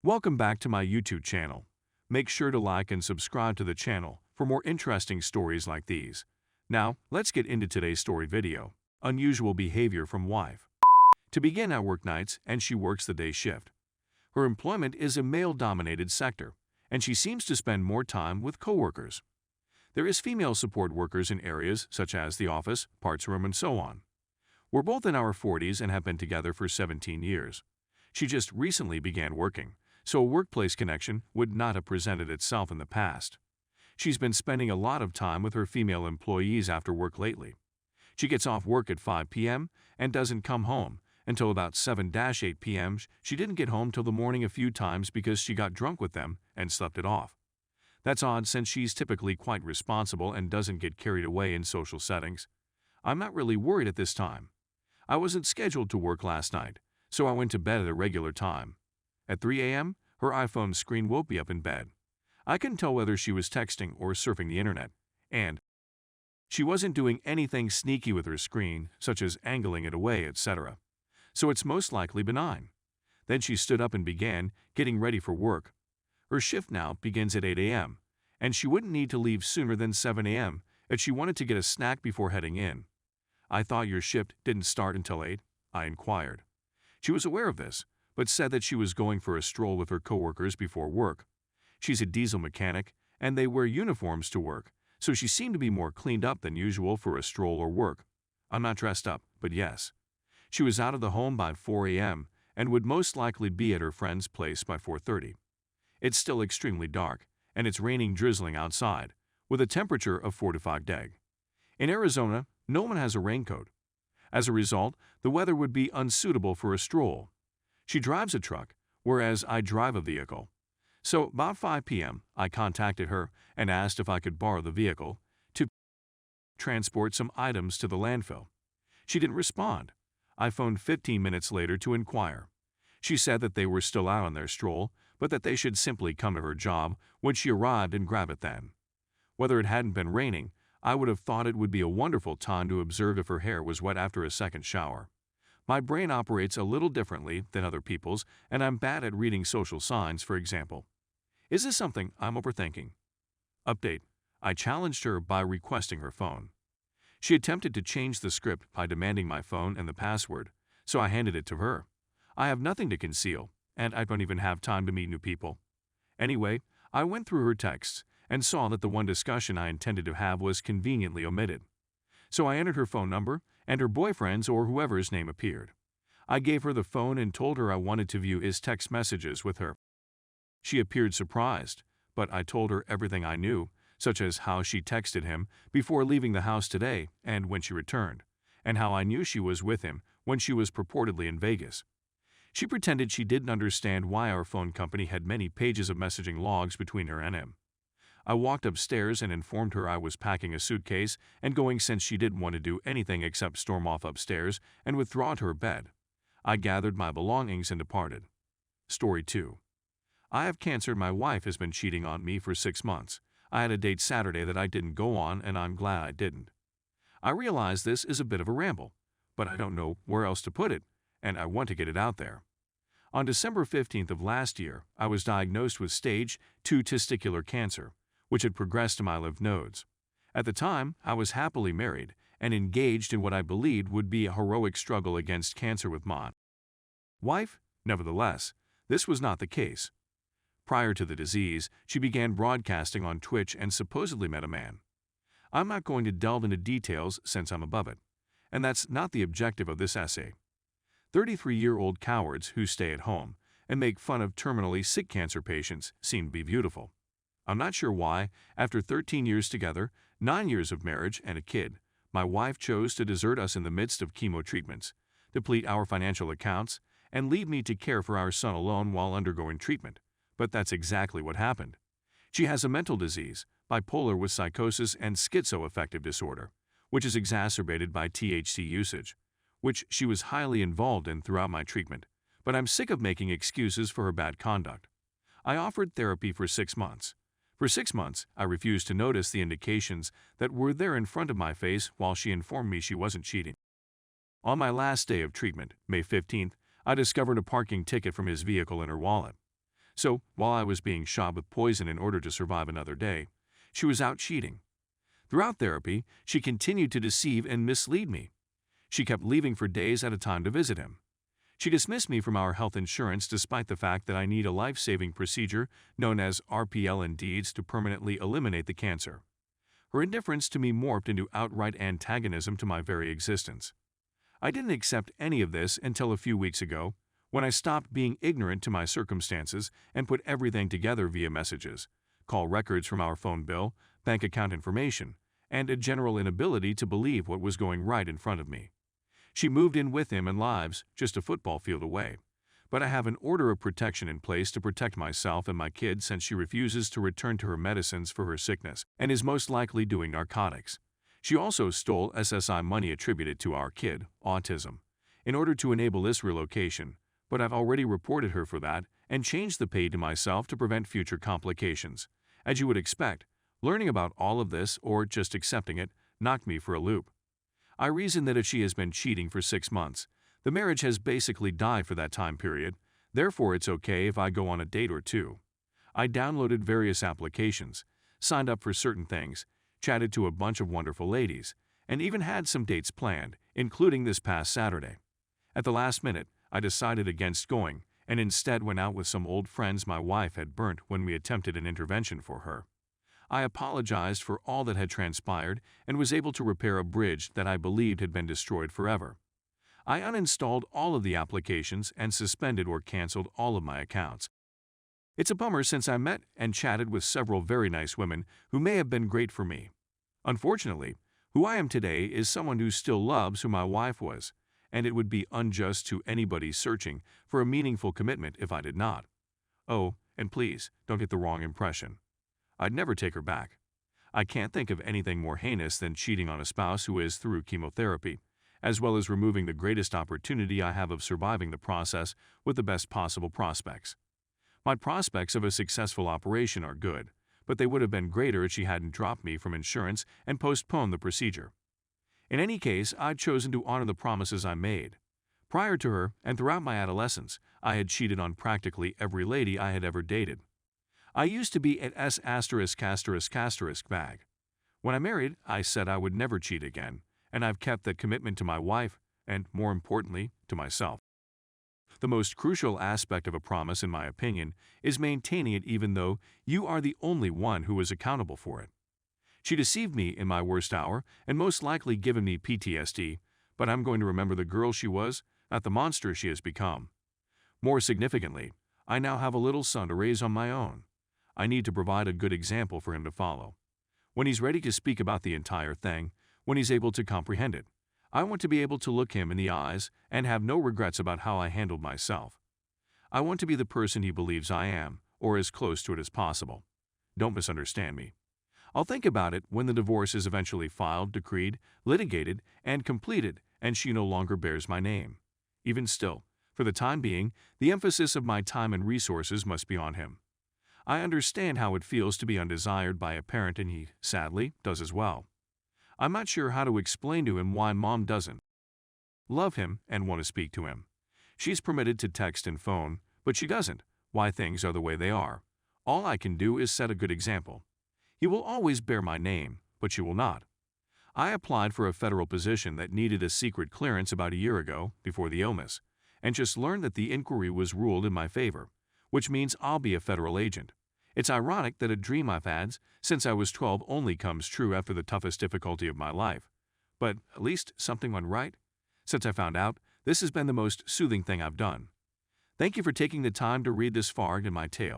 Welcome back to my YouTube channel. Make sure to like and subscribe to the channel for more interesting stories like these. Now, let's get into today's story video. Unusual behavior from wife. To begin, I work nights and she works the day shift. Her employment is a male-dominated sector, and she seems to spend more time with coworkers. There is female support workers in areas such as the office, parts room, and so on. We're both in our 40s and have been together for 17 years. She just recently began working, so a workplace connection would not have presented itself in the past. She's been spending a lot of time with her female employees after work lately. She gets off work at 5 p.m. and doesn't come home until about 7-8 p.m. She didn't get home till the morning a few times because she got drunk with them and slept it off. That's odd since she's typically quite responsible and doesn't get carried away in social settings. I'm not really worried at this time. I wasn't scheduled to work last night, so I went to bed at a regular time. At 3 a.m., her iPhone screen woke me up in bed. I couldn't tell whether she was texting or surfing the internet, and she wasn't doing anything sneaky with her screen, such as angling it away, etc. So it's most likely benign. Then she stood up and began getting ready for work. Her shift now begins at 8 a.m., and she wouldn't need to leave sooner than 7 a.m. if she wanted to get a snack before heading in. "I thought your shift didn't start until 8, I inquired. She was aware of this, but said that she was going for a stroll with her coworkers before work. She's a diesel mechanic, and they wear uniforms to work, so she seemed to be more cleaned up than usual for a stroll or work. I'm not dressed up, but yes. She was out of the home by 4 a.m. and would most likely be at her friend's place by 4:30. It's still extremely dark, and it's raining drizzling outside, with a temperature of 4 to 5 deg. In Arizona, no one has a raincoat. As a result, the weather would be unsuitable for a stroll. She drives a truck, whereas I drive a vehicle. So about 5 p.m., I contacted her and asked if I could borrow the vehicle to transport some items to the landfill. She didn't respond. I phoned 15 minutes later to inquire. She said that they were still out on their stroll, but that they should simply come to her job when she arrived and grab it then. Whether it hadn't been raining, I would have thought it would be a wonderful time to observe if her hair was wet after a second shower. My brain operates a little differently than other people's, and I'm bad at reading social signs, for example. Is this something I'm overthinking? Update: I challenged her by requesting her phone. She attempted to change the script by demanding my phone and the password, so I handed it to her. I have nothing to conceal, and I don't even have time to meet new people. Anyway, I went through her texts and saw that the one discussion I intended to have was conveniently omitted. So I entered her phone number, and her boyfriend's or whoever's name appeared. I gave her the phone and told her I wanted to view his text messages with her. She appeared surprised, but I told her everything I knew, such as how she texted him before leaving the house today and when she returned, and how I knew she was with him when she was purportedly in Vegas. She pretended she didn't understand why our phone company had many pages of messaging logs between her and him. I walked upstairs and informed her I was packing a suitcase and going since she didn't want to do anything except storm off upstairs and withdraw to her bed. I gathered my belongings and departed. Story 2. I have cancer. My wife has been cheating on me for 6 months. I had a date Saturday that I didn't go on, and I'm glad I didn't. I realize this is a bit of a ramble, but I don't know where else to put it, and I want to get it out there. On December 15th of last year, I was diagnosed with stage 2 testicular cancer, which had progressed to my lymph nodes. At the time, I was happily married and engaged in what I believed would be a heroic struggle against cancer with my wife. Nevertheless, this was not the case. Prior to the disease, she began broadcasting on Twitch and supposedly met a man. I'm not going to delve into details since I'm above it, and that's not the objective of this essay. 33-year-old cowards who stay at home and make fun of terminally sick cancer patients seem to be beautiful. I'm not sure why, after 13 years together, 9 years of marriage and a kid, my wife chose to desert us in the midst of chemo treatments, deplete our financial accounts, and leave me to care for our son alone while undergoing treatment. But that's exactly what happened. She has a mental disease, bipolar with psychosis and schizoaffective disorder, which is exacerbated by THC usage, which she was highly involved in throughout my treatment, but I'm sick of making excuses for her bad conduct. I offered therapy for 6 months. For 6 months, I refused to notice the indications that were there in front of my face while she informed me she wasn't cheating. On my last day of treatment, May 15th, I discovered a parking ticket from his vehicle in her wallet. So, while I was being shot with poison in order to survive another day, she was out cheating. Throughout therapy, she continued to deceive and mislead me. She kept leaving for days at a time to visit him. She dismissed me from our health insurance despite the fact that I need a life-saving procedure known as RPL and deeds to permanently eliminate the cancer. Her indifference to me morphed into outright antagonism to my very existence. I didn't accept any of this until a few weeks ago, when I stopped being ignorant to my circumstances and put everything together via messages, call records from our phone bill, bank account information, and a general inability to believe what was going right in front of me. She moved in with him and lives just a football field away, but I have an order of protection in place to protect myself and my kid since she refuses to return to her medicines for her sickness and is most likely doing narcotics. She also stole SSI money attributed to our kid, autism, in order to enable this relocation, but I've already reported her for that and changed the pay to myself to prevent future complications. As you would expect, learning about all of this, or just accepting it, knocked me for a loop. I reasoned that if she has been cheating for 6 months, the marriage has basically died for that time period, therefore it's okay if I go on a date or two. I downloaded various applications, signed up for certain things, chatted to a bunch of wonderful ladies, and even had some dates planned, including this past Saturday. At the last minute, I decided against going and instead went out with some old friends my wife had burnt when we attempted an intervention for her. I apologized for all that had transpired and was able to repair a bridge that I believed had been destroyed forever. I uninstalled all of the applications and suspended or canceled all of my accounts. It's a bummer since I met and chatted with several very nice women who may have been great for me. Unfortunately, who I am today is someone who still loves who my wife was, and it would be unjust to anybody searching for a meaningful commitment if I did not. Oh, and please, don't get the wrong impression. I'd never take her back. I can't think of anything more heinous than cheating on a spouse who is through chemotherapy, as well as removing the greatest opportunity I have of surviving the process with the best possible prospects. My prospects of a successful operation are good, but they would have been greater if she hadn't dropped me from insurance and postponed the procedure. In any case, I'd chosen to honor the promises I made. Prior to her, and throughout my adolescence, I had cheated on practically every lady I had ever dated. I used to be at S*** bag. When I married, I said I would never cheat again, and I've kept that commitment to my wife and, more importantly, to myself. The most crucial aspect of a promise, in my opinion, is maintaining it even though you are the only one who is accountable for it. She deceived me in my worst hour and most likely given me PTSD, but I'm going to remember the girl she was, not the monster she has become. More significantly, I now have a little son to raise on my own. I need to provide a good example for him to follow. When he's ready to speak about the entire thing, when he's able to comprehend it, I want to be able to look him in the eyes and have no regrets about how I handled myself. I want to be the person he believes I am, or as close to it as possible. Don't misunderstand me. I'll think about it when the divorce is eventually filed, decreed, litigated, and completed, and she no longer bears my name. Even still, for the time being, the emphasis of my time and resources must be on him. I understand how it feels to be undesired by a parent, and he, sadly, does as well. I'm not sure how to explain to him why Mom doesn't love him and want to speak to him. She's permitted to text and phone, but she doesn't, why things are the way they are. All I can do is set a good example. He will always bear my name, but she will not. I applied for a federal position that needed a secret clearance about a year ago, before the illness, and just learned that the inquiry was ruled in my favor, which means I'll be a federal agent. It's ironic that a dream I've had since I was 12 only comes true after the toughest difficulty of my life. But at least something went right. Since I found out, this has been the most soothing thing I've done. Thank you for taking the time to read this far in my tale.